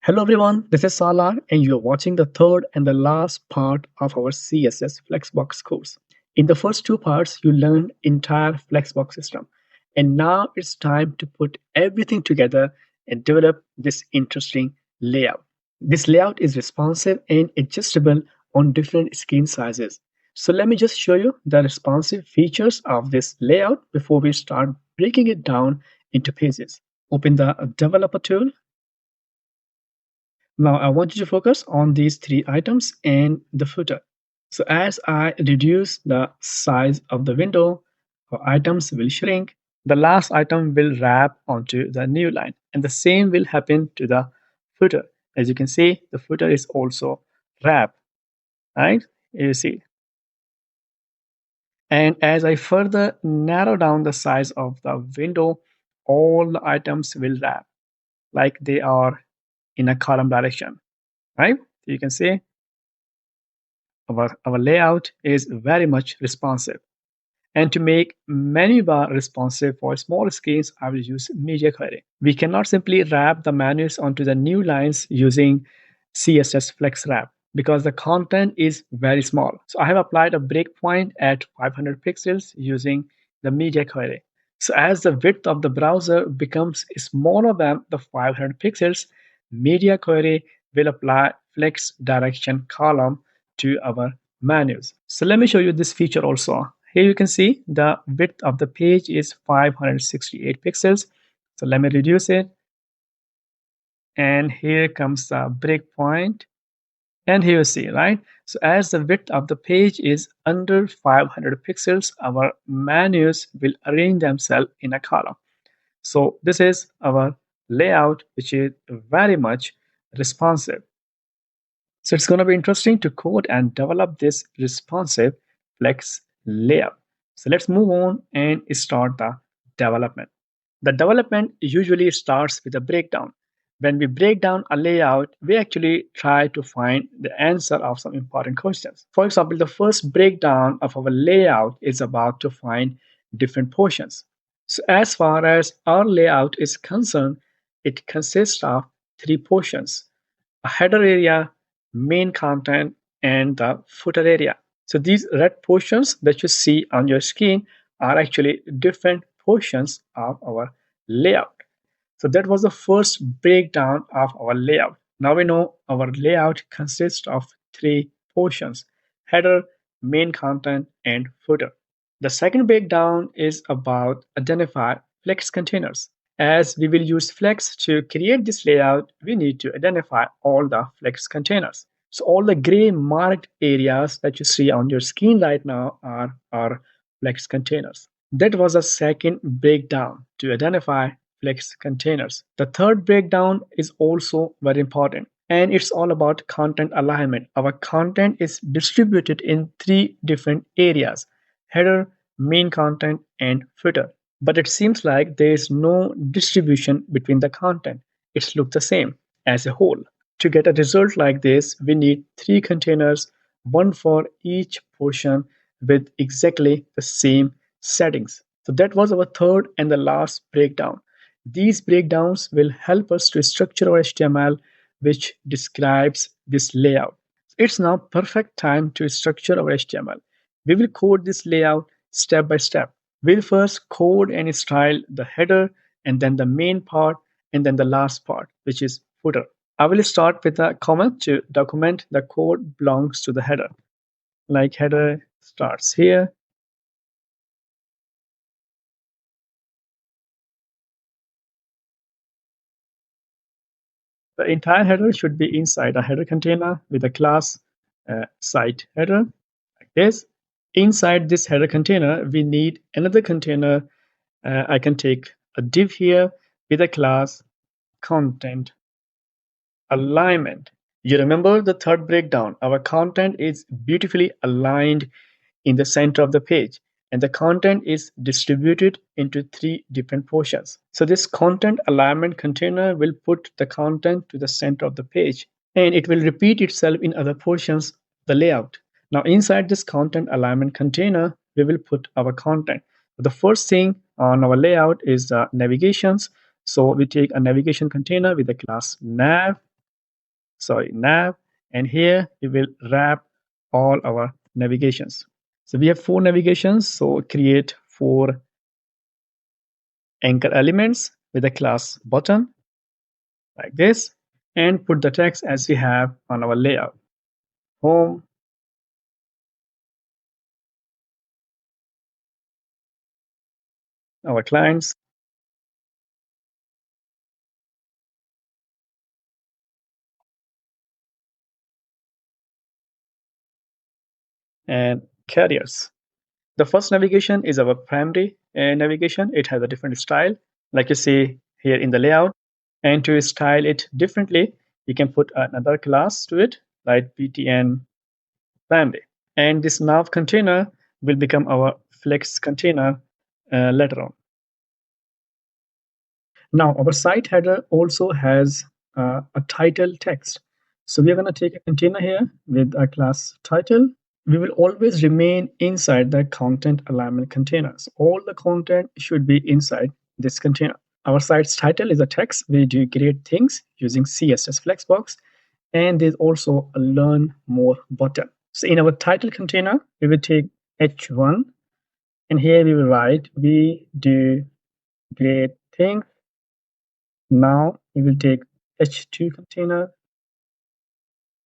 Hello everyone, this is Salar and you're watching the third and the last part of our CSS Flexbox course. In the first two parts, you learned entire Flexbox system. And now it's time to put everything together and develop this interesting layout. This layout is responsive and adjustable on different screen sizes. So let me just show you the responsive features of this layout before we start breaking it down into pages. Open the developer tool. Now I want you to focus on these three items and the footer. So as I reduce the size of the window, our items will shrink. The last item will wrap onto the new line, and the same will happen to the footer. As you can see, the footer is also wrapped, right? You see. And as I further narrow down the size of the window, all the items will wrap like they are in a column direction, right? You can see our layout is very much responsive. And to make menu bar responsive for small screens, I will use media query. We cannot simply wrap the menus onto the new lines using CSS Flex Wrap because the content is very small. So I have applied a breakpoint at 500 pixels using the media query. So as the width of the browser becomes smaller than the 500 pixels, media query will apply flex direction column to our menus. So let me show you this feature also. Here you can see the width of the page is 568 pixels. So let me reduce it. And here comes the breakpoint. And here you see, right? So as the width of the page is under 500 pixels, our menus will arrange themselves in a column. So this is our layout, which is very much responsive. So it's going to be interesting to code and develop this responsive Flex layout. So let's move on and start the development. The development usually starts with a breakdown. When we break down a layout, we actually try to find the answer of some important questions. For example, the first breakdown of our layout is about to find different portions. So as far as our layout is concerned, it consists of three portions: a header area, main content, and the footer area. So these red portions that you see on your screen are actually different portions of our layout. So that was the first breakdown of our layout. Now we know our layout consists of three portions: header, main content, and footer. The second breakdown is about identify flex containers. As we will use Flex to create this layout, we need to identify all the Flex containers. So all the gray marked areas that you see on your screen right now are our Flex containers. That was a second breakdown to identify Flex containers. The third breakdown is also very important, and it's all about content alignment. Our content is distributed in three different areas: header, main content, and footer. But it seems like there is no distribution between the content. It's look the same as a whole. To get a result like this, we need three containers, one for each portion with exactly the same settings. So that was our third and the last breakdown. These breakdowns will help us to structure our HTML, which describes this layout. It's now perfect time to structure our HTML. We will code this layout step by step. We'll first code and style the header, and then the main part, and then the last part, which is footer. I will start with a comment to document the code belongs to the header. Like header starts here. The entire header should be inside a header container with a class site header, like this. Inside this header container, we need another container. I can take a div here with a class content alignment. You remember the third breakdown. Our content is beautifully aligned in the center of the page, and the content is distributed into three different portions. So this content alignment container will put the content to the center of the page, and it will repeat itself in other portions of the layout. Now inside this content alignment container, we will put our content. The first thing on our layout is the navigations. So we take a navigation container with the class nav. sorry, nav, and here we will wrap all our navigations. So we have four navigations, so create four anchor elements with a class button like this, and put the text as we have on our layout. Home, our clients, and carriers. The first navigation is our primary navigation. It has a different style, like you see here in the layout. And to style it differently, you can put another class to it, like btn primary. And this nav container will become our flex container later on. Now, our site header also has a title text. So we are going to take a container here with a class title. We will always remain inside the content alignment containers. All the content should be inside this container. Our site's title is a text. We do great things using CSS Flexbox. And there's also a learn more button. So in our title container, we will take h1, and here we will write, we do great things. Now we will take h2 container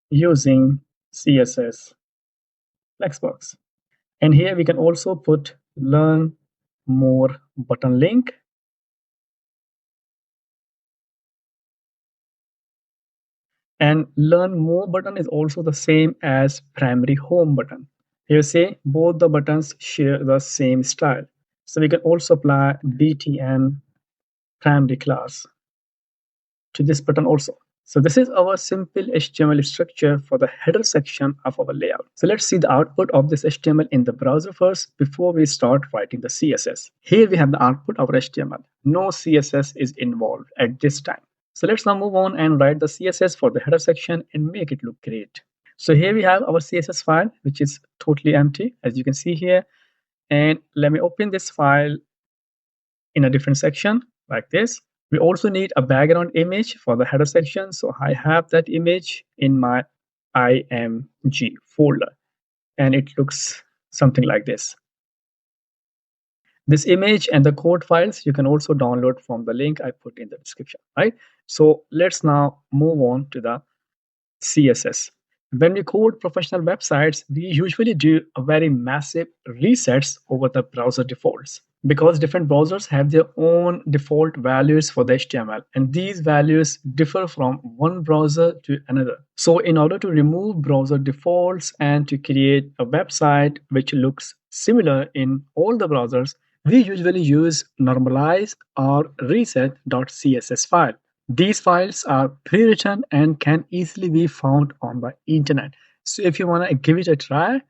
using CSS Flexbox. And here we can also put learn more button link. And learn more button is also the same as primary home button. You see, both the buttons share the same style. So we can also apply btn primary class to this button also. So this is our simple HTML structure for the header section of our layout. So let's see the output of this HTML in the browser first before we start writing the CSS. Here we have the output of our HTML. No CSS is involved at this time. So let's now move on and write the CSS for the header section and make it look great. So here we have our CSS file, which is totally empty, as you can see here. And let me open this file in a different section like this. We also need a background image for the header section. So I have that image in my img folder, and it looks something like this. This image and the code files you can also download from the link I put in the description, right? So let's now move on to the CSS. When we code professional websites, we usually do a very massive resets over the browser defaults because different browsers have their own default values for the HTML, and these values differ from one browser to another. So in order to remove browser defaults and to create a website which looks similar in all the browsers, we usually use normalize or reset.css file. These files are pre-written and can easily be found on the internet. So if you want to give it a try,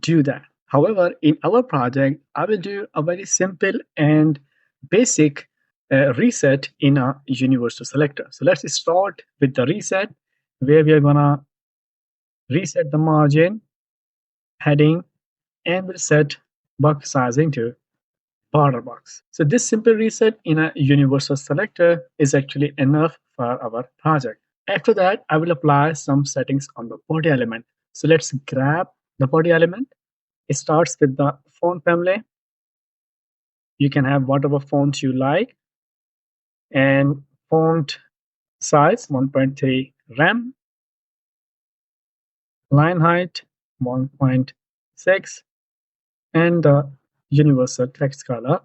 do that. However, in our project, I will do a very simple and basic reset in a universal selector. So let's start with the reset, where we are going to reset the margin, heading, and we'll set box sizing to border box. So this simple reset in a universal selector is actually enough for our project. After that, I will apply some settings on the body element. So let's grab the body element. It starts with the font family. You can have whatever font you like. And font size 1.3 rem, line height 1.6, and the universal text color.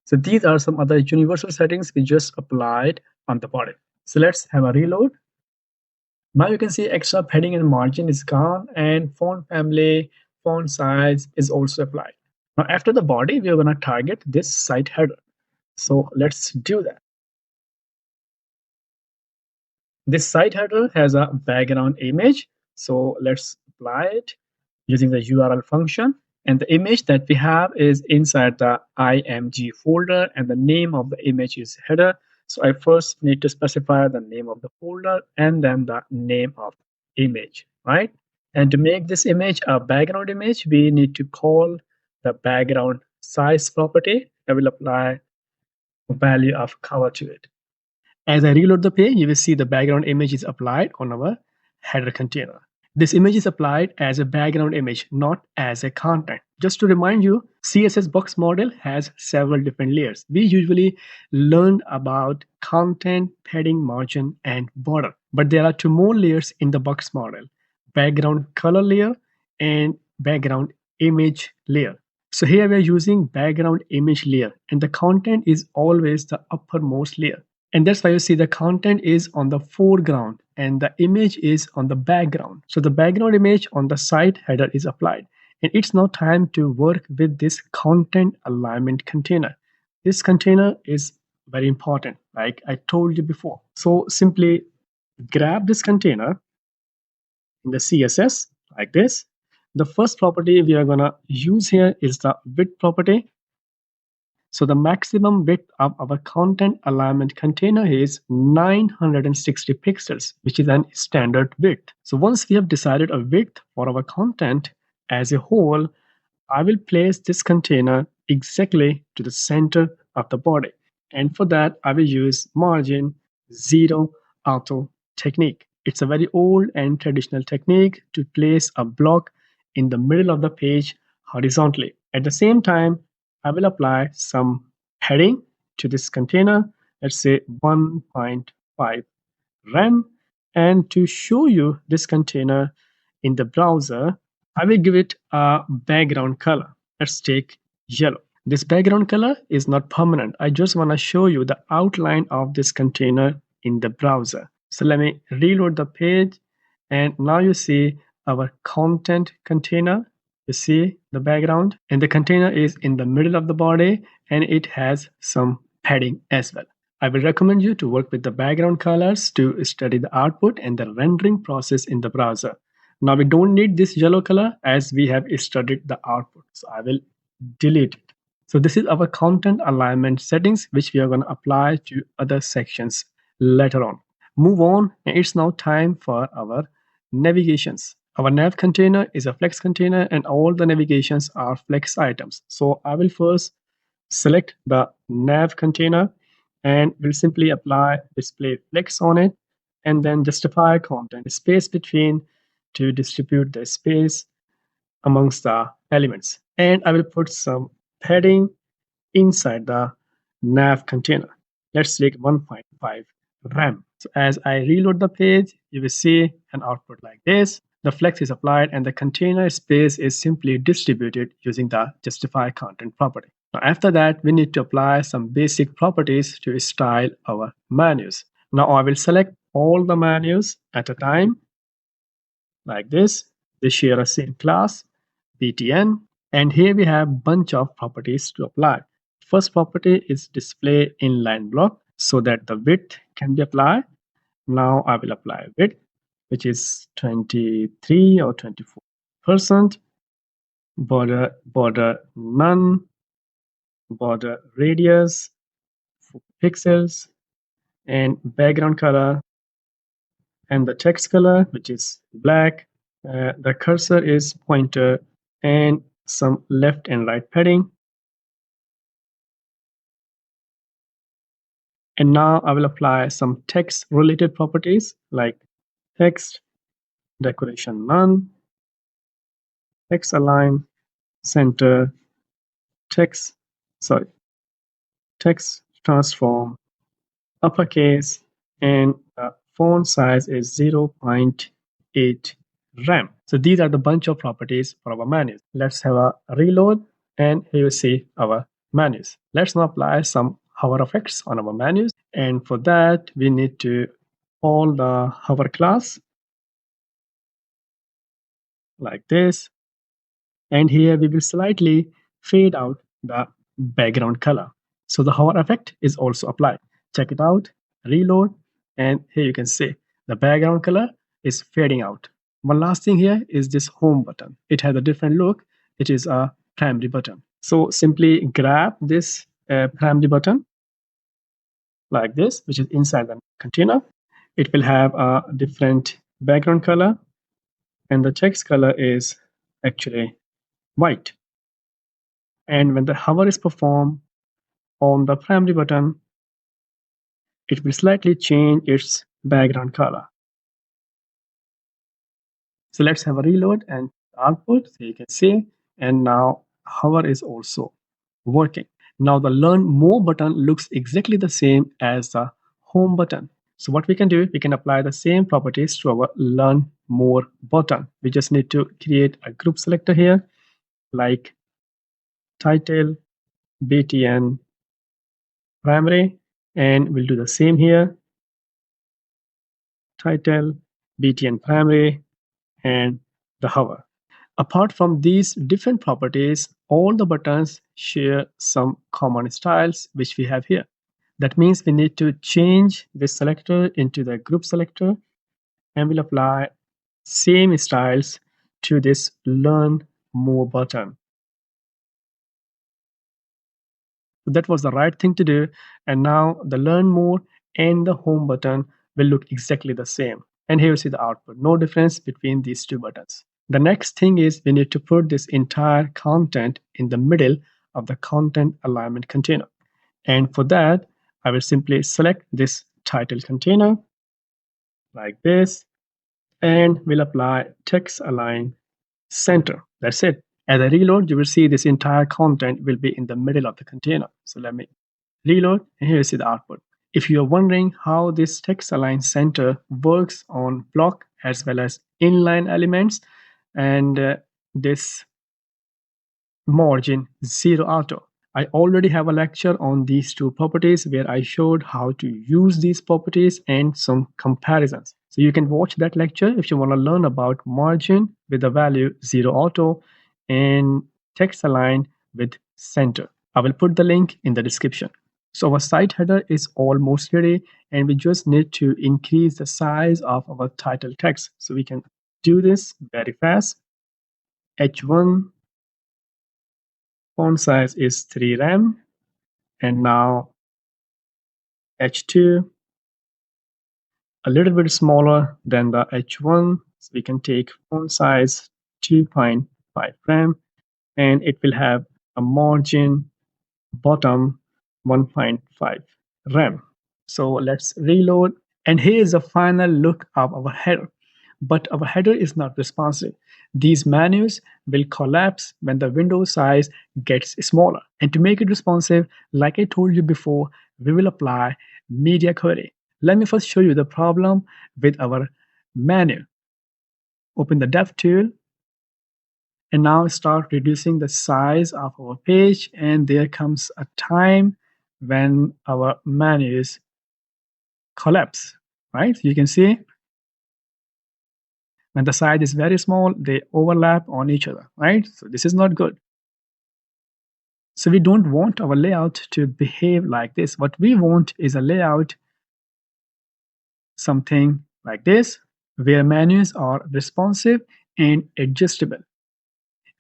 So these are some other universal settings we just applied on the body. So let's have a reload. Now you can see extra padding and margin is gone, and font family, font size is also applied. Now after the body, we are going to target this site header. So let's do that. This site header has a background image. So let's apply it using the URL function. And the image that we have is inside the img folder, and the name of the image is header. So I first need to specify the name of the folder and then the name of the image, right? And to make this image a background image, we need to call the background size property. I will apply a value of color to it. As I reload the page, you will see the background image is applied on our header container. This image is applied as a background image, not as a content. Just to remind you, CSS box model has several different layers. We usually learned about content, padding, margin, and border. But there are two more layers in the box model: background color layer and background image layer. So here we are using background image layer, and the content is always the uppermost layer. And that's why you see the content is on the foreground and the image is on the background. So the background image on the site header is applied. And it's now time to work with this content alignment container. This container is very important, like I told you before. So simply grab this container in the CSS like this. The first property we are going to use here is the width property. So the maximum width of our content alignment container is 960 pixels, which is an standard width. So once we have decided a width for our content as a whole, I will place this container exactly to the center of the body. And for that, I will use margin zero auto technique. It's a very old and traditional technique to place a block in the middle of the page horizontally. At the same time, I will apply some heading to this container, let's say 1.5 rem. And to show you this container in the browser, I will give it a background color. Let's take yellow. This background color is not permanent. I just want to show you the outline of this container in the browser. So let me reload the page, and now you see our content container. You see the background, and the container is in the middle of the body, and it has some padding as well. I will recommend you to work with the background colors to study the output and the rendering process in the browser. Now we don't need this yellow color as we have studied the output. So I will delete it. So this is our content alignment settings, which we are going to apply to other sections later on. Move on, and it's now time for our navigations. Our nav container is a flex container and all the navigations are flex items. So I will first select the nav container and we'll simply apply display flex on it and then justify content space between to distribute the space amongst the elements. And I will put some padding inside the nav container. Let's select 1.5 RAM. So as I reload the page, you will see an output like this. The flex is applied and the container space is simply distributed using the justify content property. Now after that, we need to apply some basic properties to style our menus. Now I will select all the menus at a time like this. They share a same class, btn, and here we have bunch of properties to apply. First property is display inline block so that the width can be applied. Now I will apply width, which is 23 or 24%. Border none, border radius, 4 pixels, and background color and the text color, which is black. The cursor is pointer and some left and right padding. And now I will apply some text related properties like text, decoration none, text align, center, text, sorry, text transform, uppercase, and font size is 0.8 rem. So these are the bunch of properties for our menus. Let's have a reload and here you see our menus. Let's now apply some hover effects on our menus, and for that we need to call the hover class like this, and here we will slightly fade out the background color. So the hover effect is also applied. Check it out, reload, and here you can see the background color is fading out. One last thing here is this home button. It has a different look. It is a primary button. So simply grab this primary button like this, which is inside the container. It will have a different background color and the text color is actually white. And when the hover is performed on the primary button, it will slightly change its background color. So let's have a reload and output so you can see. And now hover is also working. Now the learn more button looks exactly the same as the home button. So what we can do, we can apply the same properties to our learn more button. We just need to create a group selector here like title, BTN, primary, and we'll do the same here, title, BTN primary, and the hover. Apart from these different properties, all the buttons share some common styles which we have here. That means we need to change this selector into the group selector and we'll apply same styles to this learn more button. So that was the right thing to do. And now the learn more and the home button will look exactly the same. And here you see the output. No difference between these two buttons. The next thing is we need to put this entire content in the middle of the content alignment container. And for that, I will simply select this title container like this, and we'll apply text align center. That's it. As I reload, you will see this entire content will be in the middle of the container. So let me reload, and here you see the output. If you are wondering how this text align center works on block as well as inline elements and this margin zero auto, I already have a lecture on these two properties where I showed how to use these properties and some comparisons. So you can watch that lecture if you want to learn about margin with the value zero auto and text align with center. I will put the link in the description. So our site header is almost ready and we just need to increase the size of our title text. So we can do this very fast. H1 font size is 3 rem, and now H2 a little bit smaller than the H1, so we can take font size 2.5 rem, and it will have a margin bottom 1.5 rem. So let's reload, and here is a final look of our header. But our header is not responsive. These menus will collapse when the window size gets smaller. And to make it responsive, like I told you before, we will apply media query. Let me first show you the problem with our menu. Open the Dev tool and now start reducing the size of our page, and there comes a time when our menus collapse, right? You can see when the size is very small, they overlap on each other, right? So this is not good. So we don't want our layout to behave like this. What we want is a layout something like this, where menus are responsive and adjustable.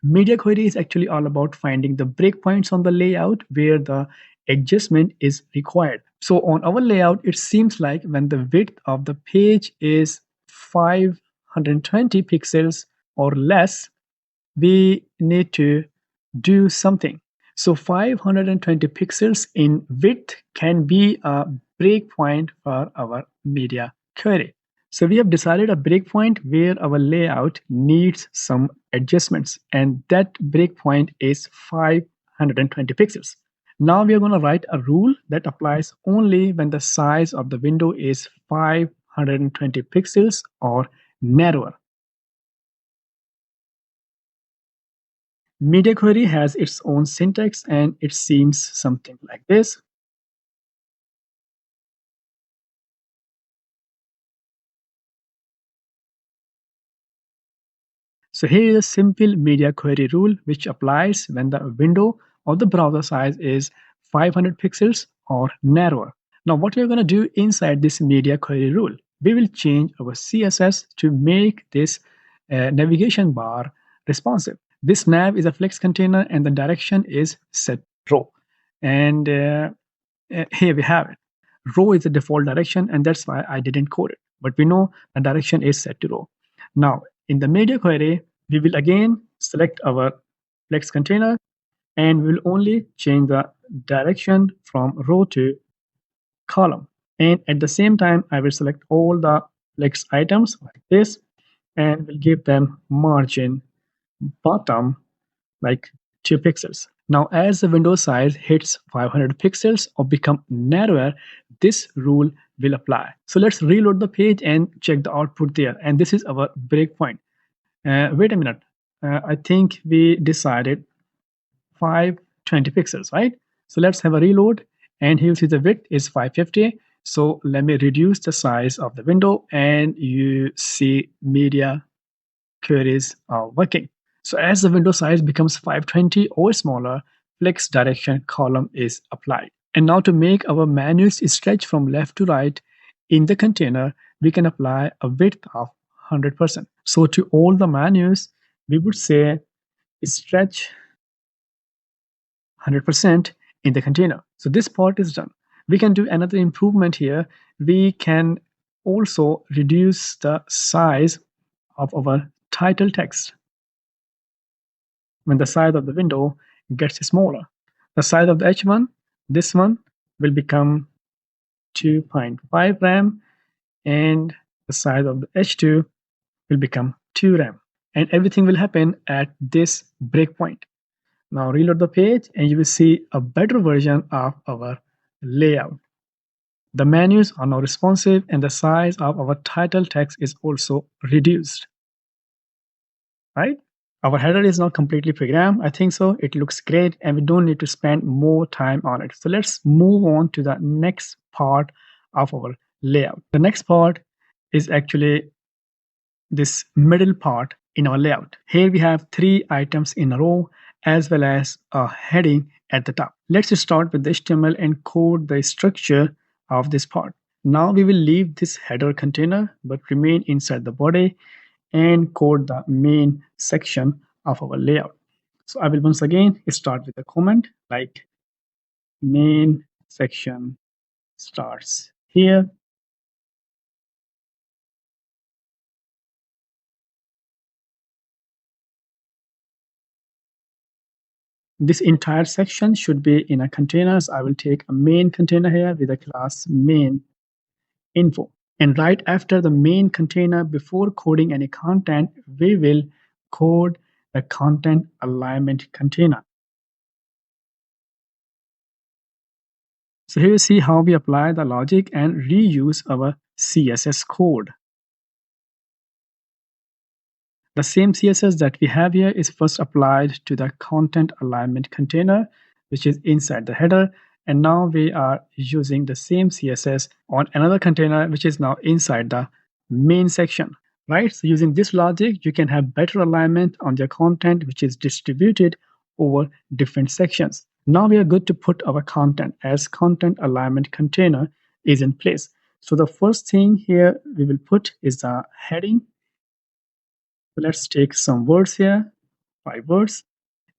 Media query is actually all about finding the breakpoints on the layout where the adjustment is required. So on our layout, it seems like when the width of the page is 520 pixels or less, we need to do something. So 520 pixels in width can be a breakpoint for our media query. So we have decided a breakpoint where our layout needs some adjustments, and that breakpoint is 520 pixels. Now we are going to write a rule that applies only when the size of the window is 520 pixels or narrower. Media query has its own syntax and it seems something like this. So here is a simple media query rule which applies when the window or the browser size is 500 pixels or narrower. Now what we're going to do inside this media query rule, we will change our CSS to make this navigation bar responsive. This nav is a flex container and the direction is set row. And here we have it. Row is the default direction and that's why I didn't code it. But we know the direction is set to row. Now in the media query, we will again select our flex container and we'll only change the direction from row to column. And at the same time, I will select all the flex items like this and will give them margin bottom like 2 pixels. Now, as the window size hits 500 pixels or become narrower, this rule will apply. So let's reload the page and check the output there. And this is our breakpoint. Wait a minute. I think we decided 520 pixels, right? So let's have a reload. And here you see the width is 550. So let me reduce the size of the window and you see media queries are working. So as the window size becomes 520 or smaller, flex direction column is applied. And now to make our menus stretch from left to right in the container, we can apply a width of 100%. So to all the menus, we would say stretch 100% in the container. So this part is done. We can do another improvement here. We can also reduce the size of our title text. When the size of the window gets smaller, the size of the H1, this one, will become 2.5 RAM, and the size of the H2 will become 2 RAM. And everything will happen at this breakpoint. Now reload the page and you will see a better version of our layout. The menus are now responsive and the size of our title text is also reduced, right? Our header is now completely programmed. I think so. It looks great and we don't need to spend more time on it. So let's move on to the next part of our layout. The next part is actually this middle part in our layout. Here we have 3 items in a row as well as a heading at the top. Let's start with the HTML and code the structure of this part. Now we will leave this header container but remain inside the body and code the main section of our layout. So I will once again start with a comment like main section starts here. This entire section should be in a container. So I will take a main container here with a class main info. And right after the main container, before coding any content, we will code the content alignment container. So here you see how we apply the logic and reuse our CSS code. The same CSS that we have here is first applied to the content alignment container, which is inside the header. And now we are using the same CSS on another container, which is now inside the main section, right? So using this logic, you can have better alignment on your content, which is distributed over different sections. Now we are good to put our content as content alignment container is in place. So the first thing here we will put is the heading. Let's take some words here, 5 words.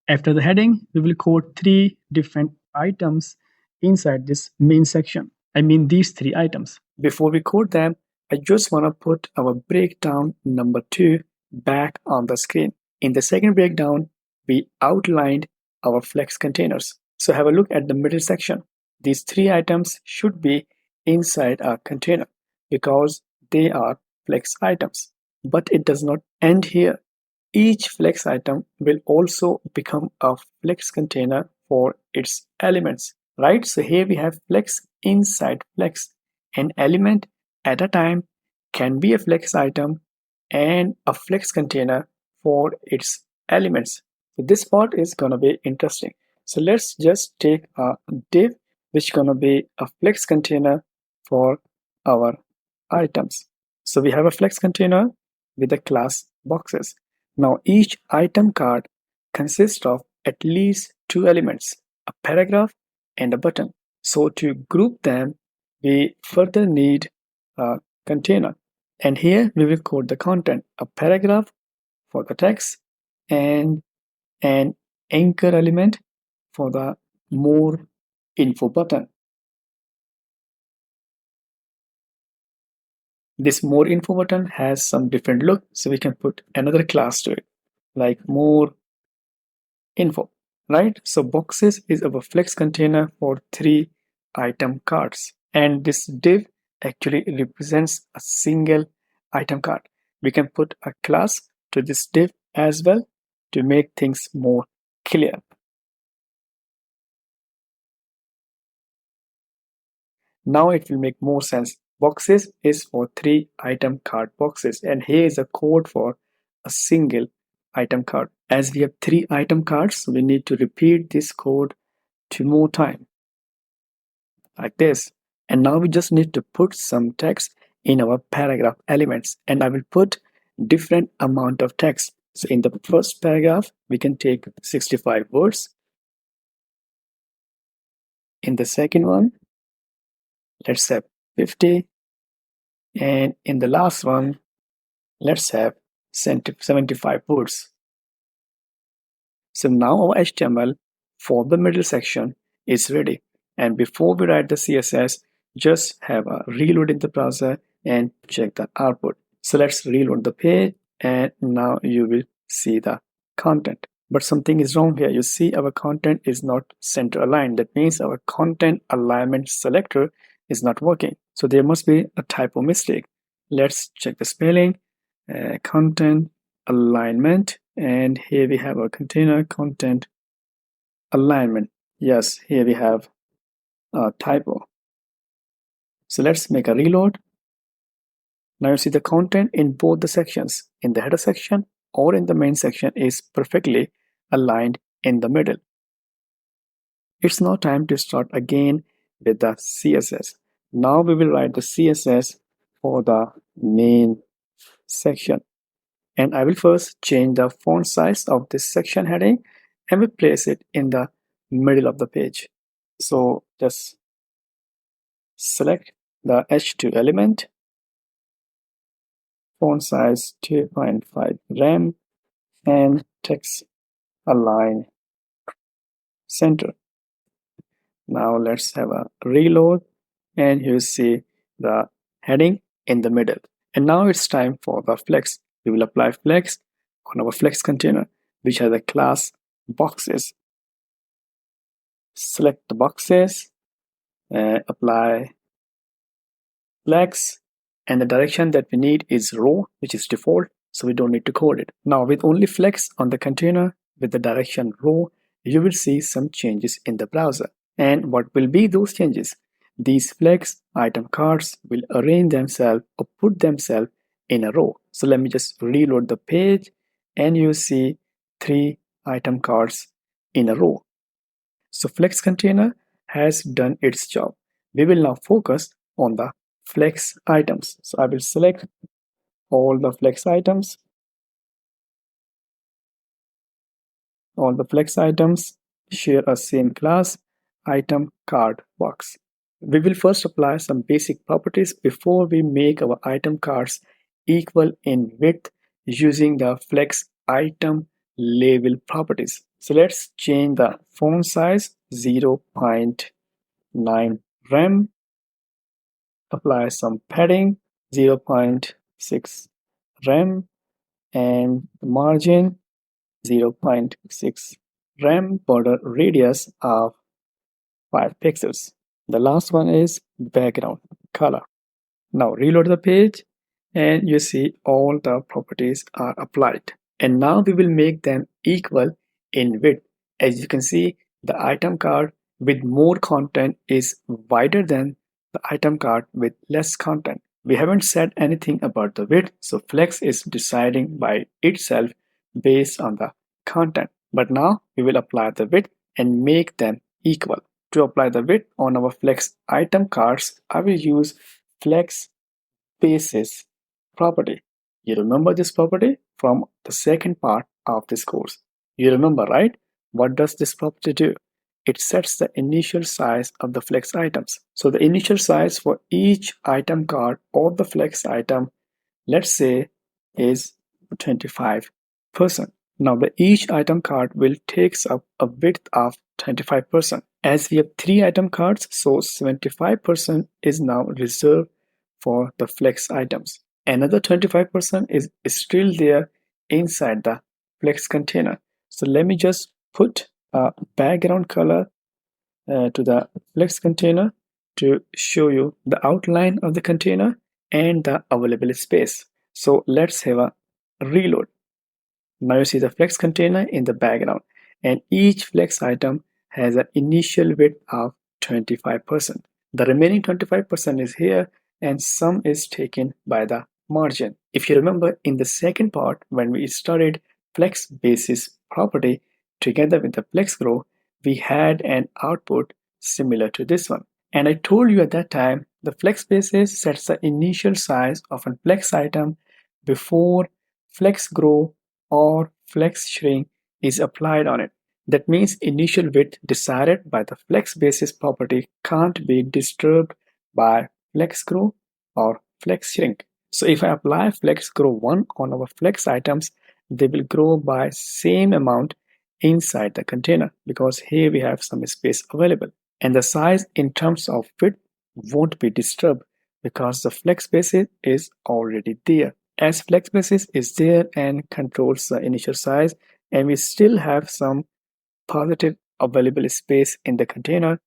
After the heading, we will code 3 different items inside this main section. I mean these 3 items. Before we code them, I just want to put our breakdown number 2 back on the screen. In the second breakdown, we outlined our flex containers. So have a look at the middle section. These 3 items should be inside a container because they are flex items. But it does not end here. Each flex item will also become a flex container for its elements, right? So here we have flex inside flex. An element at a time can be a flex item and a flex container for its elements. So this part is gonna be interesting. So let's just take a div which gonna be a flex container for our items. So we have a flex container with the class boxes. Now each item card consists of at least 2 elements, a paragraph and a button. So to group them, we further need a container. And here we will code the content, a paragraph for the text and an anchor element for the more info button. This more info button has some different look, so we can put another class to it, like more info, right? So boxes is our flex container for 3 item cards. And this div actually represents a single item card. We can put a class to this div as well to make things more clear. Now it will make more sense. Boxes is for 3 item card boxes, and here is a code for a single item card. As we have 3 item cards, we need to repeat this code 2 more times, like this. And now we just need to put some text in our paragraph elements, and I will put different amount of text. So in the first paragraph, we can take 65 words. In the second one, let's have 50. And in the last one, let's have 75 words. So now our HTML for the middle section is ready. And before we write the CSS, just have a reload in the browser and check the output. So let's reload the page, and now you will see the content. But something is wrong here. You see our content is not center aligned. That means our content alignment selector is not working. So there must be a typo mistake. Let's check the spelling. Content alignment, and here we have a container content alignment. Yes, here we have a typo. So let's make a reload. Now you see the content in both the sections, in the header section or in the main section, is perfectly aligned in the middle. It's now time to start again with the CSS. Now we will write the CSS for the main section. And I will first change the font size of this section heading and we place it in the middle of the page. So just select the H2 element, font size 2.5 rem, and text align center. Now let's have a reload, and you see the heading in the middle. And now it's time for the flex. We will apply flex on our flex container, which has a class boxes. Select the boxes, apply flex, and the direction that we need is row, which is default, so we don't need to code it. Now with only flex on the container with the direction row, you will see some changes in the browser. And what will be those changes? These flex item cards will arrange themselves or put themselves in a row. So let me just reload the page, and you see 3 item cards in a row. So flex container has done its job. We will now focus on the flex items. So I will select all the flex items. All the flex items share a same class item card box. We will first apply some basic properties before we make our item cards equal in width using the flex item label properties. So let's change the font size 0.9 rem, apply some padding 0.6 rem, and margin 0.6 rem, border radius of 5 pixels. The last one is background color. Now reload the page, and you see all the properties are applied. And now we will make them equal in width. As you can see, the item card with more content is wider than the item card with less content. We haven't said anything about the width, so Flex is deciding by itself based on the content. But now we will apply the width and make them equal. To apply the width on our Flex item cards, I will use Flex basis property. You remember this property from the second part of this course. You remember, right? What does this property do? It sets the initial size of the flex items. So the initial size for each item card or the flex item, let's say, is 25%. Now the each item card will takes up a width of 25%. As we have 3 item cards, so 75% is now reserved for the flex items. Another 25% is still there inside the flex container. So let me just put a background color to the flex container, to show you the outline of the container and the available space. So let's have a reload. Now you see the flex container in the background, and each flex item has an initial width of 25%. The remaining 25% is here, and some is taken by the margin. If you remember in the second part, when we studied flex basis property together with the flex grow, we had an output similar to this one. And I told you at that time the flex basis sets the initial size of a flex item before flex grow or flex shrink is applied on it. That means initial width decided by the flex basis property can't be disturbed by flex grow or flex shrink. So if I apply flex grow 1 on our flex items, they will grow by same amount inside the container because here we have some space available. And the size in terms of width won't be disturbed because the flex basis is already there. As flex basis is there and controls the initial size, and we still have some positive available space in the container,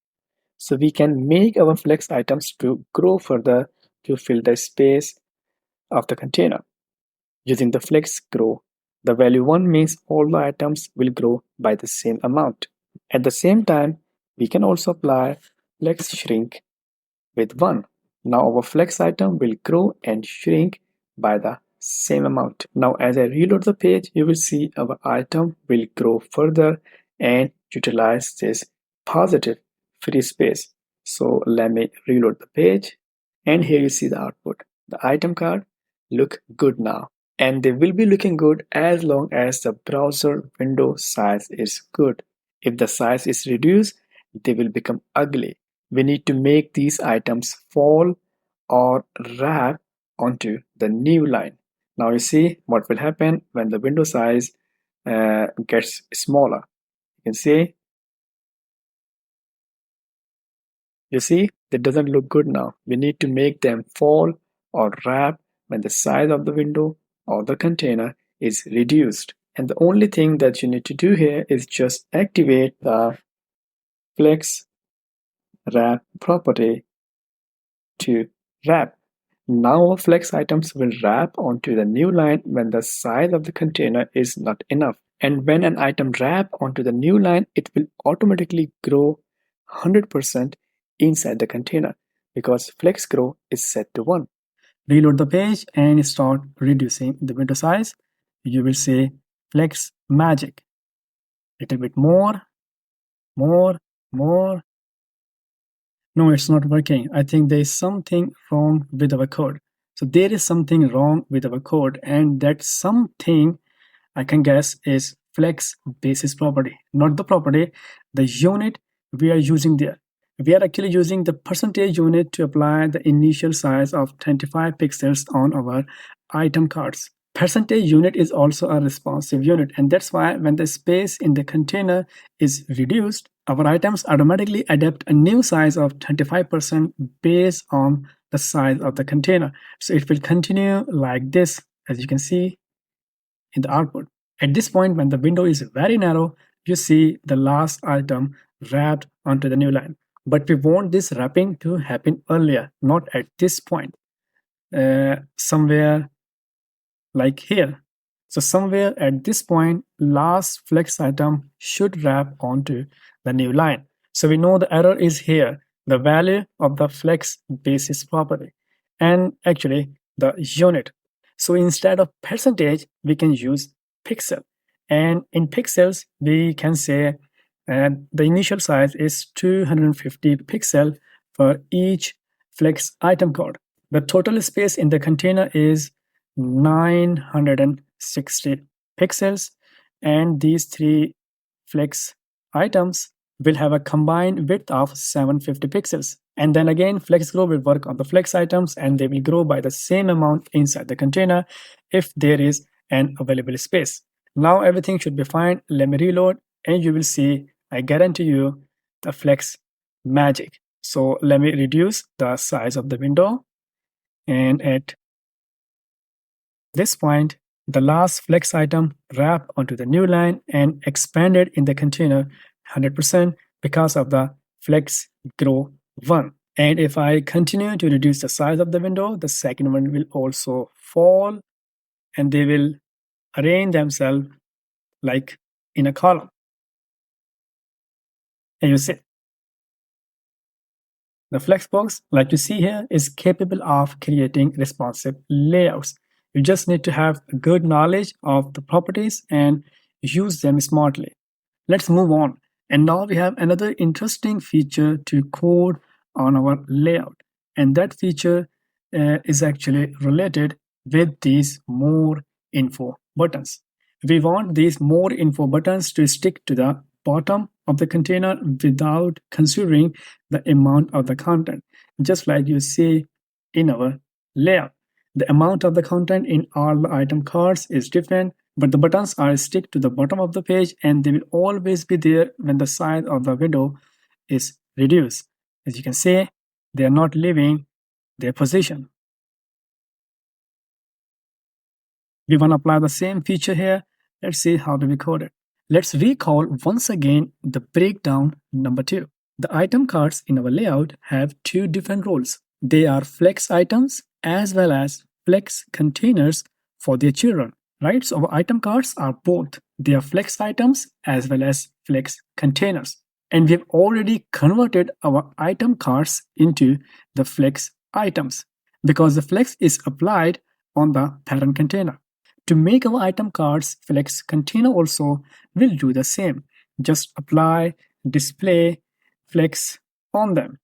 so we can make our flex items to grow further to fill the space of the container. Using the flex grow, the value 1 means all the items will grow by the same amount. At the same time, we can also apply flex shrink with 1. Now our flex item will grow and shrink by the same amount. Now as I reload the page, you will see our item will grow further and utilize this positive free space. So let me reload the page, and here you see the output. The item card look good now, and they will be looking good as long as the browser window size is good. If the size is reduced, they will become ugly. We need to make these items fall or wrap onto the new line. Now you see what will happen when the window size gets smaller. You can see, you see, that doesn't look good now. We need to make them fall or wrap when the size of the window or the container is reduced. And the only thing that you need to do here is just activate the flex wrap property to wrap. Now our flex items will wrap onto the new line when the size of the container is not enough. And when an item wrap onto the new line, it will automatically grow 100% inside the container because flex grow is set to 1. Reload the page and start reducing the window size. You will see flex magic. Little bit more, more, more. No, it's not working. I think there is something wrong with our code. So there is something wrong with our code, and that something I can guess is flex basis property, not the property, the unit we are using there. We are actually using the percentage unit to apply the initial size of 25 pixels on our item cards. Percentage unit is also a responsive unit, and that's why when the space in the container is reduced, our items automatically adapt a new size of 25% based on the size of the container. So it will continue like this, as you can see in the output. At this point, when the window is very narrow, you see the last item wrapped onto the new line. But we want this wrapping to happen earlier, not at this point. Somewhere like here. So somewhere at this point, last flex item should wrap onto the new line. So we know the error is here, the value of the flex basis property, and actually the unit. So instead of percentage, we can use pixel. And in pixels, we can say the initial size is 250 pixel for each flex item code. The total space in the container is 960 pixels, and these three flex items will have a combined width of 750 pixels. And then again, flex grow will work on the flex items, and they will grow by the same amount inside the container if there is an available space. Now everything should be fine. Let me reload, and you will see, I guarantee you, the flex magic. So let me reduce the size of the window, and at this point, the last flex item wrapped onto the new line and expanded in the container 100% because of the flex grow 1. And if I continue to reduce the size of the window, the second one will also fall and they will arrange themselves like in a column. And you see, the Flexbox, like you see here, is capable of creating responsive layouts. You just need to have good knowledge of the properties and use them smartly. Let's move on. And now we have another interesting feature to code on our layout. And that feature is actually related with these more info buttons. We want these more info buttons to stick to the bottom of the container without considering the amount of the content, just like you see in our layout. The amount of the content in all the item cards is different, but the buttons are stick to the bottom of the page and they will always be there when the size of the window is reduced. As you can see, they are not leaving their position. We want to apply the same feature here. Let's see how do we code it. Let's recall once again the breakdown number 2. The item cards in our layout have two different roles. They are flex items as well as flex containers for their children. Right? So our item cards are both. They are flex items as well as flex containers. And we've already converted our item cards into the flex items because the flex is applied on the parent container. To make our item cards flex container also, we'll do the same. Just apply display flex on them.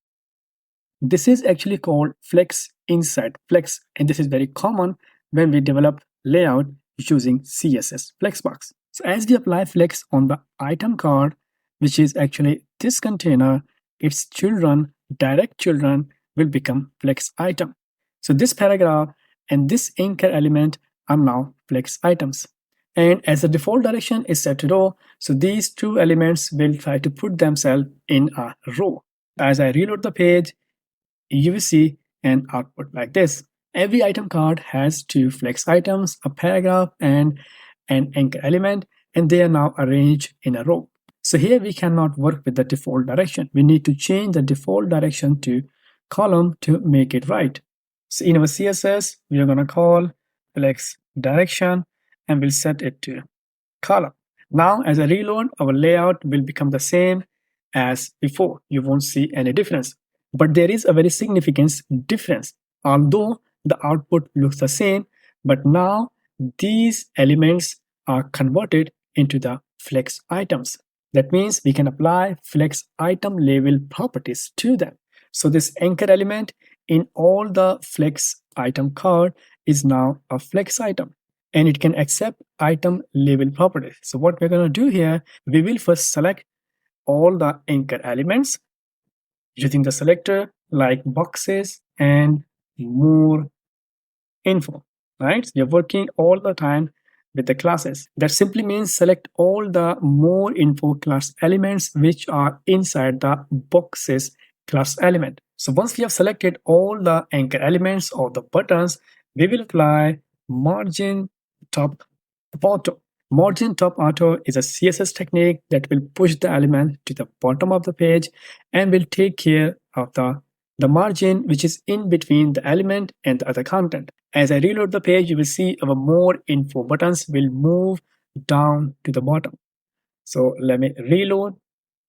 This is actually called flex inside flex, and this is very common when we develop layout using CSS Flexbox. So as we apply flex on the item card, which is actually this container, its children, direct children will become flex item. So this paragraph and this anchor element are now flex items. And as the default direction is set to row, so these two elements will try to put themselves in a row. As I reload the page, you will see an output like this. Every item card has two flex items, a paragraph, and an anchor element, and they are now arranged in a row. So here we cannot work with the default direction. We need to change the default direction to column to make it right. So in our CSS, we are going to call flex direction and we'll set it to column. Now, as I reload, our layout will become the same as before. You won't see any difference. But there is a very significant difference. Although the output looks the same, but now these elements are converted into the flex items. That means we can apply flex item label properties to them. So this anchor element in all the flex item card is now a flex item and it can accept item label properties. So what we're going to do here, we will first select all the anchor elements using the selector like boxes and more info, right? We are working all the time with the classes. That simply means select all the more info class elements which are inside the boxes class element. So once we have selected all the anchor elements or the buttons, we will apply margin top auto. Margin top auto is a CSS technique that will push the element to the bottom of the page and will take care of the margin which is in between the element and the other content. As I reload the page, you will see our more info buttons will move down to the bottom. So let me reload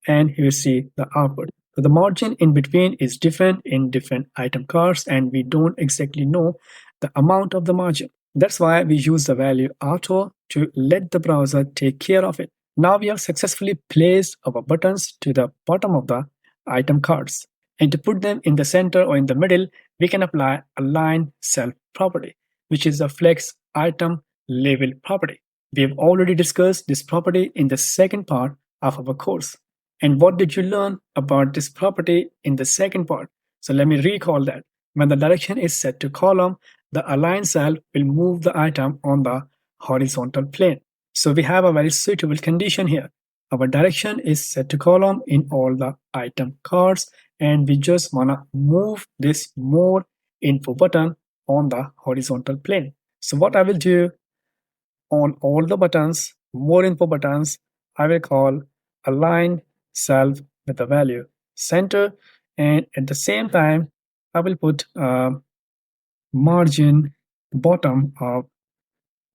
and you will see the output. So the margin in between is different in different item cards and we don't exactly know the amount of the margin. That's why we use the value auto to let the browser take care of it. Now we have successfully placed our buttons to the bottom of the item cards. And to put them in the center or in the middle, we can apply align cell property, which is a flex item label property. We have already discussed this property in the second part of our course. And what did you learn about this property in the second part? So let me recall that. When the direction is set to column, the align cell will move the item on the horizontal plane. So we have a very suitable condition here. Our direction is set to column in all the item cards and we just want to move this more info button on the horizontal plane. So what I will do on all the buttons, more info buttons, I will call align cell with the value center And at the same time, I will put margin bottom of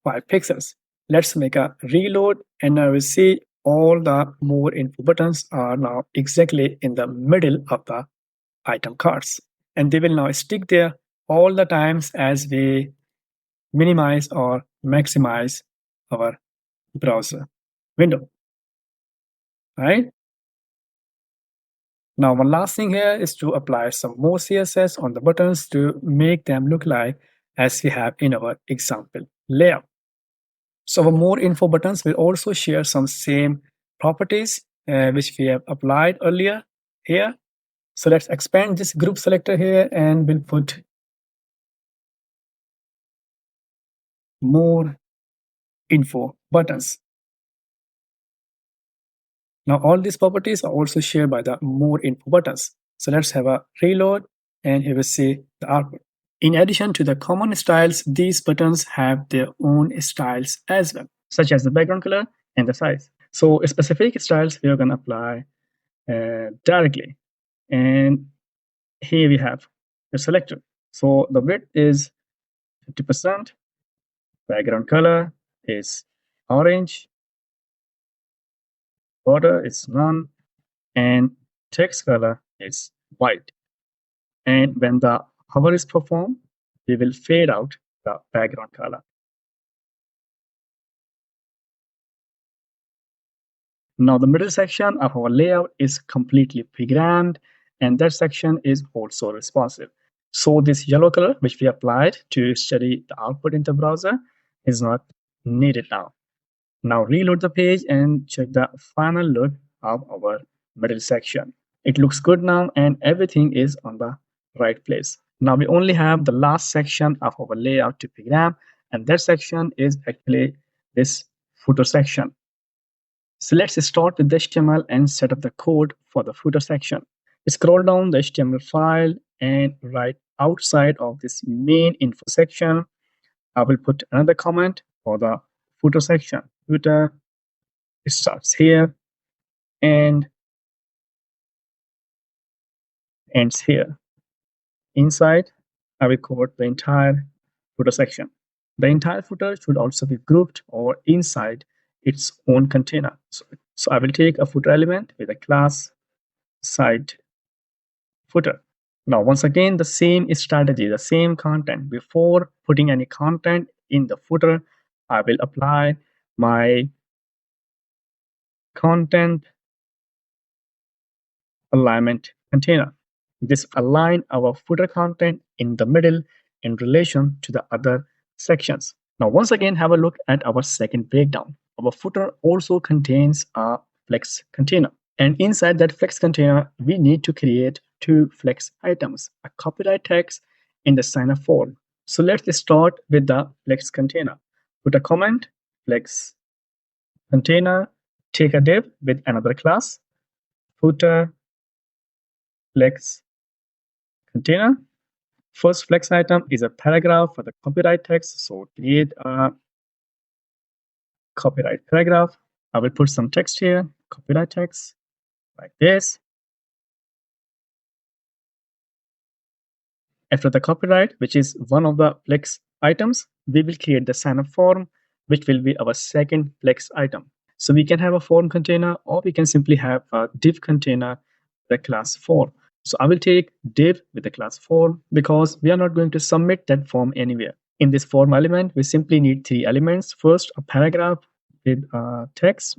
5 pixels. Let's make a reload, and now we see all the more info buttons are now exactly in the middle of the item cards, and they will now stick there all the times as we minimize or maximize our browser window. Right now, one last thing here is to apply some more CSS on the buttons to make them look like as we have in our example layout. So our more info buttons will also share some same properties which we have applied earlier here. So let's expand this group selector here and we'll put more info buttons. Now all these properties are also shared by the more info buttons. So let's have a reload and here we see the output. In addition to the common styles, these buttons have their own styles as well, such as the background color and the size. So specific styles we are going to apply directly. And here we have the selector. So the width is 50%, background color is orange, border is none, and text color is white. And when the hover is performed, we will fade out the background color. Now the middle section of our layout is completely programmed, and that section is also responsive. So this yellow color, which we applied to study the output in the browser, is not needed now. Now reload the page and check the final look of our middle section. It looks good now and everything is on the right place. Now we only have the last section of our layout to program, and that section is actually this footer section. So let's start with the HTML and set up the code for the footer section. Scroll down the HTML file and right outside of this main info section, I will put another comment for the footer section. Footer starts here and ends here. Inside, I will code the entire footer section. The entire footer should also be grouped or inside its own container. So I will take a footer element with a class site footer. Now, once again, the same strategy, the same content. Before putting any content in the footer, I will apply my content alignment container. This align our footer content in the middle in relation to the other sections. Now, once again, have a look at our second breakdown. Our footer also contains a flex container. And inside that flex container, we need to create two flex items, a copyright text and the sign up form. So let's start with the flex container. Put a comment, flex container, take a div with another class, footer flex container. First flex item is a paragraph for the copyright text. So create a copyright paragraph. I will put some text here, copyright text like this. After the copyright, which is one of the flex items, we will create the sign up form, which will be our second flex item. So we can have a form container or we can simply have a div container, the class form. So I will take div with the class form because we are not going to submit that form anywhere. In this form element, we simply need three elements. First, a paragraph with text,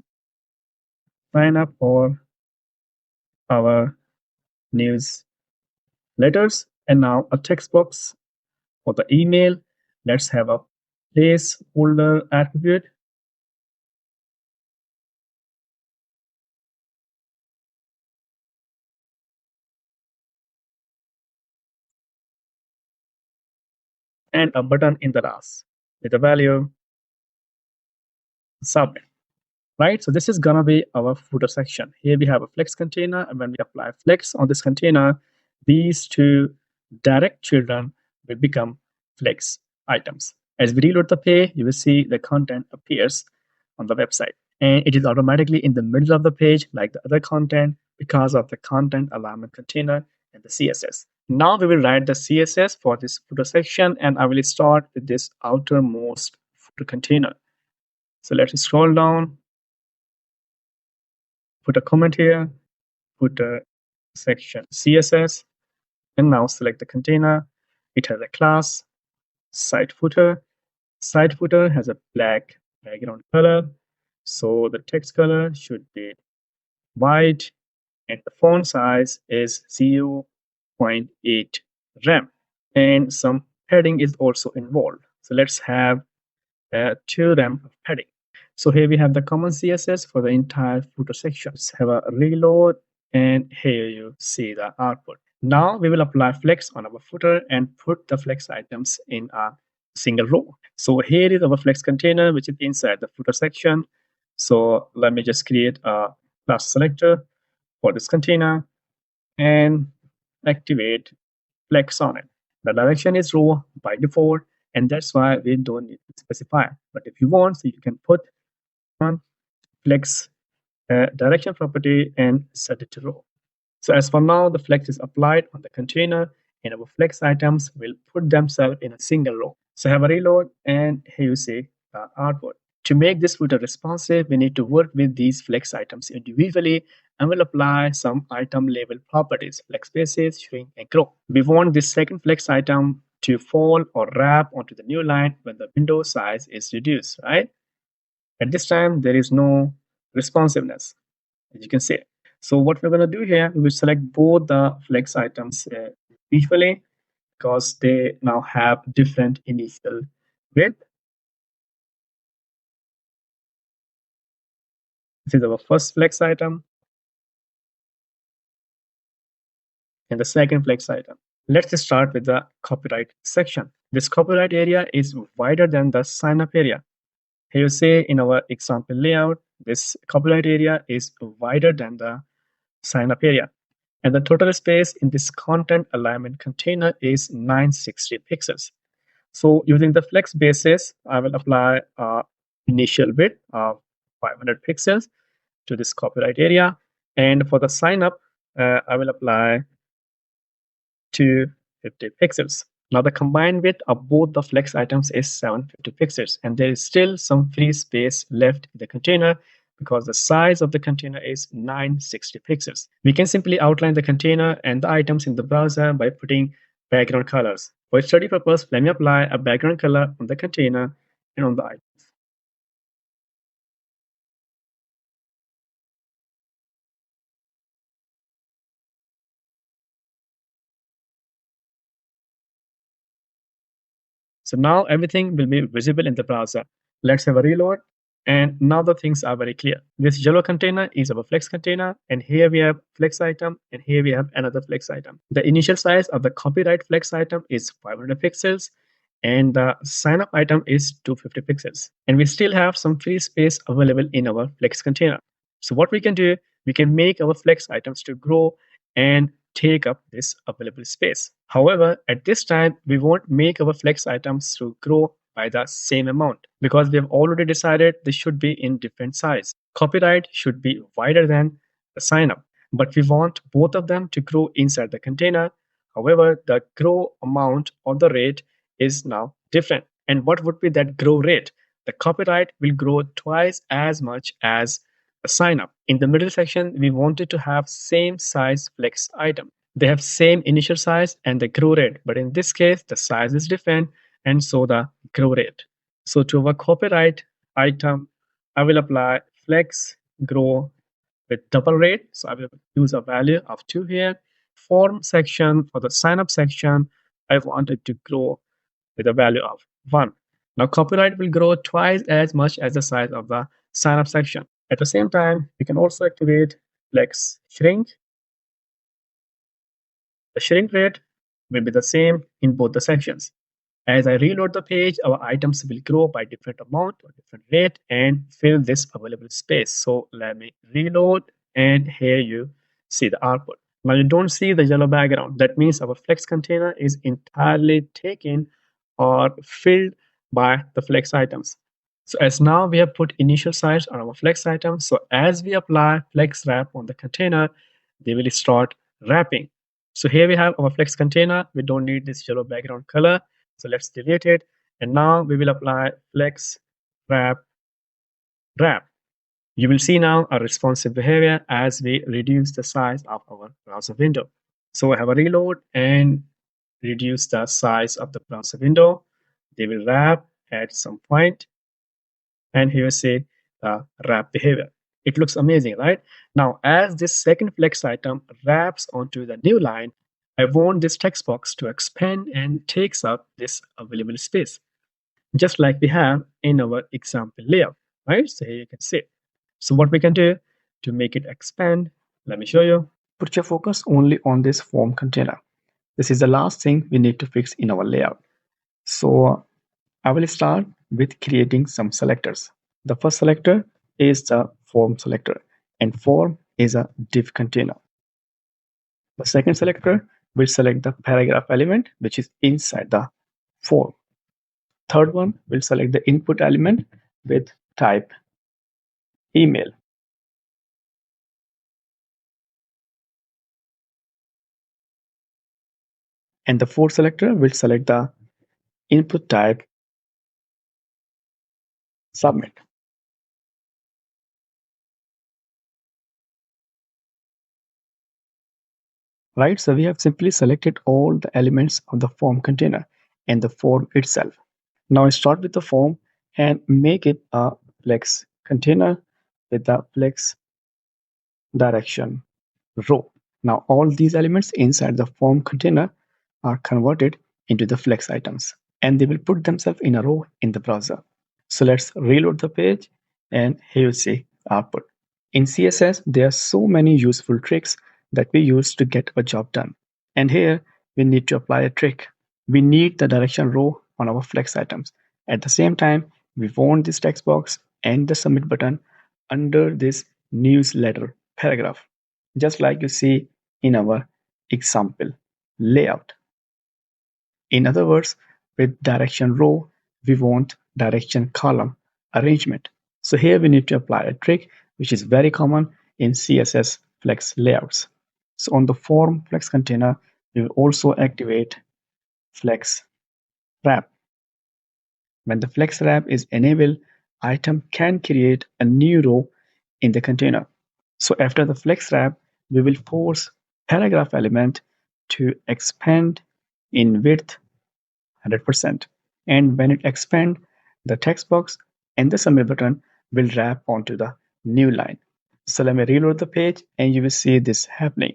sign up for our news letters, and now a text box for the email. Let's have a placeholder attribute. And a button in the last with the value submit. Right, so this is gonna be our footer section. Here we have a flex container, and when we apply flex on this container, these two direct children will become flex items. As we reload the page, you will see the content appears on the website, and it is automatically in the middle of the page like the other content because of the content alignment container and the CSS. Now we will write the CSS for this footer section, and I will start with this outermost footer container. So let's scroll down, put a comment here, put a section CSS, and now select the container. It has a class, site footer. Site footer has a black background color. So the text color should be white, and the font size is 0.8 rem. And some padding is also involved. So let's have 2 rem of padding. So here we have the common CSS for the entire footer section. Let's have a reload, and here you see the output. Now we will apply flex on our footer and put the flex items in a single row. So here is our flex container, which is inside the footer section. So let me just create a class selector for this container and activate flex on it. The direction is row by default, and that's why we don't need to specify. But if you want, so you can put on flex direction property and set it to row. So as for now, the flex is applied on the container, and our flex items will put themselves in a single row. So have a reload, and here you see the output. To make this footer responsive, we need to work with these flex items individually, and we'll apply some item label properties like spaces, shrink, and grow. We want this second flex item to fall or wrap onto the new line when the window size is reduced, right? At this time, there is no responsiveness, as you can see. So what we're going to do here, we will select both the flex items equally because they now have different initial width. This is our first flex item and the second flex item. Let's start with the copyright section. This copyright area is wider than the sign up area. Here you see in our example layout, this copyright area is wider than the sign up area. And the total space in this content alignment container is 960 pixels. So using the flex basis, I will apply initial width of 500 pixels to this copyright area. And for the sign up, I will apply 250 pixels. Now the combined width of both the flex items is 750 pixels, and there is still some free space left in the container because the size of the container is 960 pixels. We can simply outline the container and the items in the browser by putting background colors. For study purpose, let me apply a background color on the container and on the item. So now everything will be visible in the browser. Let's have a reload. And now the things are very clear. This yellow container is our flex container, and here we have flex item, and here we have another flex item. The initial size of the copyright flex item is 500 pixels, and the sign up item is 250 pixels. And we still have some free space available in our flex container. So what we can do, we can make our flex items to grow and take up this available space. However, at this time, we won't make our flex items to grow by the same amount because we have already decided they should be in different size. Copyright should be wider than the sign up, but we want both of them to grow inside the container. However, the grow amount or the rate is now different. And what would be that grow rate? The copyright will grow twice as much as the sign up. In the middle section, we wanted to have same size flex item. They have same initial size and the grow rate, but in this case, the size is different and so the grow rate. So to our copyright item, I will apply flex grow with double rate. So I will use a value of 2 here. Form section, for the sign up section, I wanted to grow with a value of 1. Now copyright will grow twice as much as the size of the sign up section. At the same time, we can also activate flex shrink. The shrink rate will be the same in both the sections. As I reload the page, our items will grow by different amount or different rate and fill this available space. So let me reload, and here you see the output. Now you don't see the yellow background. That means our flex container is entirely taken or filled by the flex items. So as now we have put initial size on our flex items. So as we apply flex wrap on the container, they will start wrapping. So here we have our flex container. We don't need this yellow background color. So let's delete it. And now we will apply flex wrap wrap. You will see now a responsive behavior as we reduce the size of our browser window. So I have a reload and reduce the size of the browser window. They will wrap at some point, and here you see the wrap behavior. It looks amazing, right? Now, as this second flex item wraps onto the new line, I want this text box to expand and takes up this available space, just like we have in our example layout, right? So here you can see. So what we can do to make it expand, let me show you. Put your focus only on this form container. This is the last thing we need to fix in our layout. So I will start with creating some selectors. The first selector is the form selector, and form is a div container. The second selector will select the paragraph element which is inside the form. Third one will select the input element with type email. And the fourth selector will select the input type submit. Right, so we have simply selected all the elements of the form container and the form itself. Now start with the form and make it a flex container with the flex direction row. Now all these elements inside the form container are converted into the flex items, and they will put themselves in a row in the browser. So let's reload the page, and here you see output. In CSS, there are so many useful tricks that we use to get a job done. And here we need to apply a trick. We need the direction row on our flex items. At the same time, we want this text box and the submit button under this newsletter paragraph, just like you see in our example layout. In other words, with direction row, we want direction column arrangement. So here we need to apply a trick which is very common in CSS Flex layouts. So on the form Flex container, we will also activate Flex wrap. When the Flex wrap is enabled, item can create a new row in the container. So after the Flex wrap, we will force paragraph element to expand in width 100%. And when it expands, the text box and the submit button will wrap onto the new line. So let me reload the page and you will see this happening.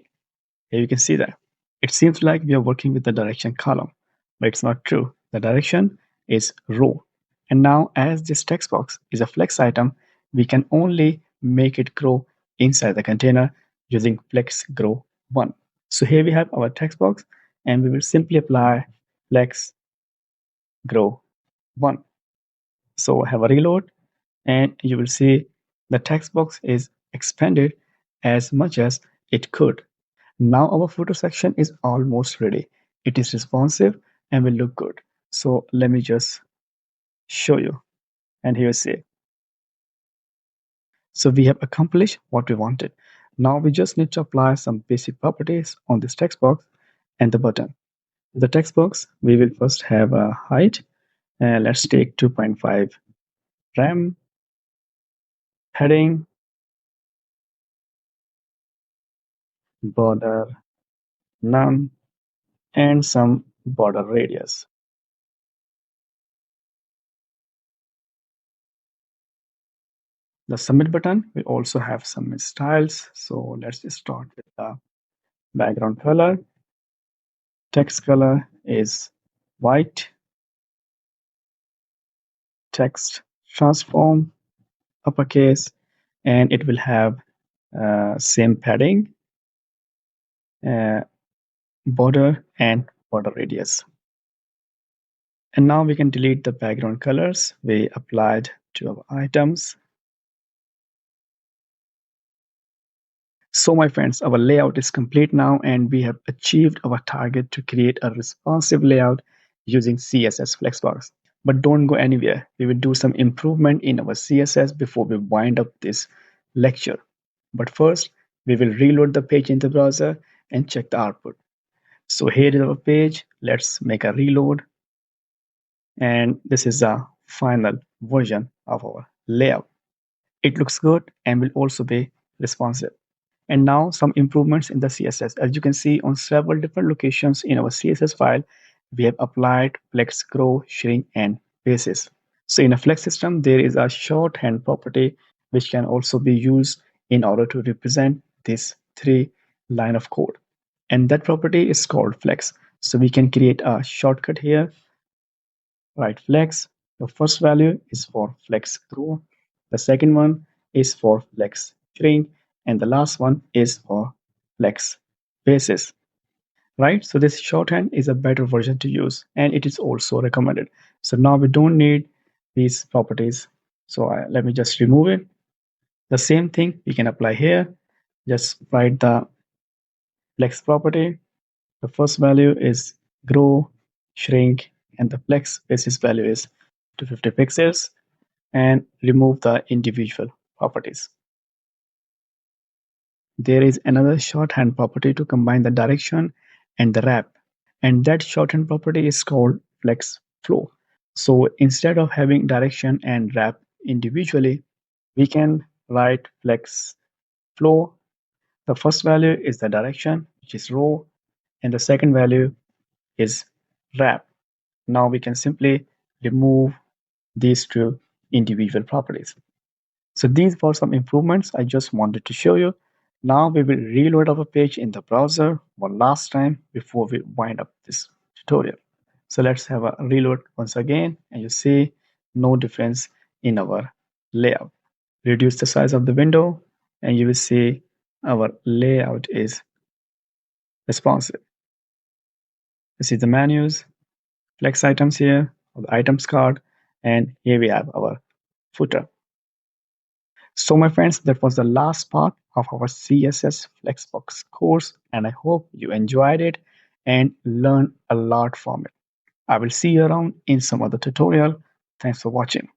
Here you can see that. It seems like we are working with the direction column, but it's not true. The direction is row. And now as this text box is a flex item, we can only make it grow inside the container using flex grow 1. So here we have our text box and we will simply apply flex grow 1. So have a reload and you will see the text box is expanded as much as it could. Now our footer section is almost ready. It is responsive and will look good. So let me just show you. And here you see. So we have accomplished what we wanted. Now we just need to apply some basic properties on this text box and the button. The text box, we will first have a height. Let's take 2.5 rem, heading, border, none, and some border radius. The submit button will also have some styles. So let's just start with the background color. Text color is white. Text transform uppercase, and it will have same padding, uh, border, and border radius. And now we can delete the background colors we applied to our items. So my friends, our layout is complete now and we have achieved our target to create a responsive layout using CSS Flexbox. But don't go anywhere. We will do some improvement in our CSS before we wind up this lecture. But first, we will reload the page in the browser and check the output. So here is our page. Let's make a reload. And this is the final version of our layout. It looks good and will also be responsive. And now some improvements in the CSS. As you can see on several different locations in our CSS file, we have applied flex, grow, shrink, and basis. So in a flex system, there is a shorthand property which can also be used in order to represent this three line of code. And that property is called flex. So we can create a shortcut here, right? Flex. The first value is for flex grow. The second one is for flex shrink. And the last one is for flex basis, right? So this shorthand is a better version to use and it is also recommended. So now we don't need these properties. So let me just remove it. The same thing we can apply here. Just write the flex property. The first value is grow, shrink, and the flex basis value is 250 pixels, and remove the individual properties. There is another shorthand property to combine the direction and the wrap, and that shorthand property is called flex flow. So instead of having direction and wrap individually, we can write flex flow. The first value is the direction, which is row, and the second value is wrap. Now we can simply remove these two individual properties. So these were some improvements I just wanted to show you. Now we will reload our page in the browser one last time before we wind up this tutorial. So let's have a reload once again, and you see no difference in our layout. Reduce the size of the window and you will see our layout is responsive. You see the menus, flex items here, or the items card, and here we have our footer. So my friends, that was the last part of our CSS Flexbox course, and I hope you enjoyed it and learned a lot from it. I will see you around in some other tutorial. Thanks for watching.